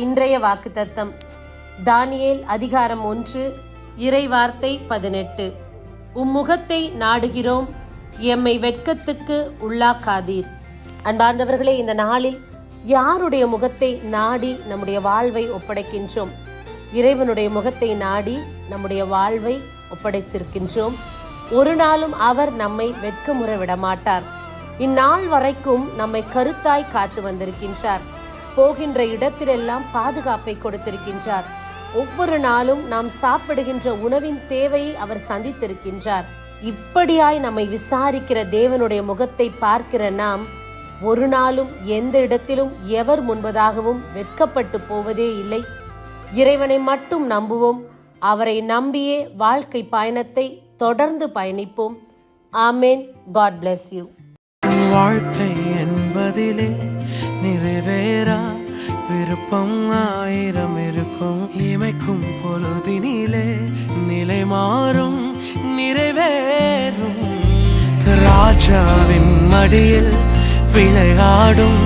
இன்றைய வாக்குத்தத்தம் தானியேல் அதிகாரம் 1 இறைவார்த்தை 18. உம்முகத்தை நாடுகிறோம், எம்மை வெட்கத்துக்கு உள்ளாக்காதீர். அன்பார்ந்தவர்களே, இந்த நாளில் யாருடைய முகத்தை நாடி நம்முடைய வாழ்வை ஒப்படைக்கின்றோம்? இறைவனுடைய முகத்தை நாடி நம்முடைய வாழ்வை ஒப்படைத்திருக்கின்றோம். ஒரு நாளும் அவர் நம்மை வெட்கமுற விடமாட்டார். இந்நாள் வரைக்கும் நம்மை கருத்தாய் காத்து வந்திருக்கின்றார். போகின்ற இடத்திலெல்லாம் பாதுகாப்பை கொடுத்திருக்கின்றார். ஒவ்வொரு நாளும் நாம் சாப்பிடுகின்ற உணவின் தேவையை அவர் சந்தித்திருக்கின்றார். இப்படியாய் நம்மை விசாரிக்கிற தேவனுடைய முகத்தை பார்க்கிற நாம் ஒரு நாளும் எந்த இடத்திலும் எவர் முன்பதாகவும் வெட்கப்பட்டு போவதே இல்லை. இறைவனை மட்டும் நம்புவோம். அவரை நம்பியே வாழ்க்கை பயணத்தை தொடர்ந்து பயணிப்போம். ஆமேன். God bless you. வாழ்க்கை என்பதிலே நிறைவேறா விருப்பம் 1000 இருக்கும். இமைக்கும் பொழுதினிலே நிலை மாறும், நிறைவேறும். ராஜாவின் மடியில் விளையாடும்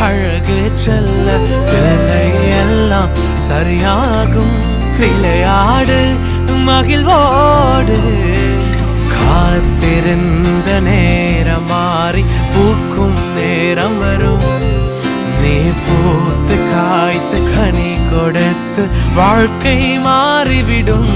அழகு செல்ல பிள்ளை எல்லாம் சரியாகும். விளையாடு மகிழ்வோடு, காத்திருந்த நேரம் மாறி பூக்கும் நேரம் வரும். நீ பூத்து காய்த்து கனி கொடுத்து வாழ்க்கை மாறிவிடும்.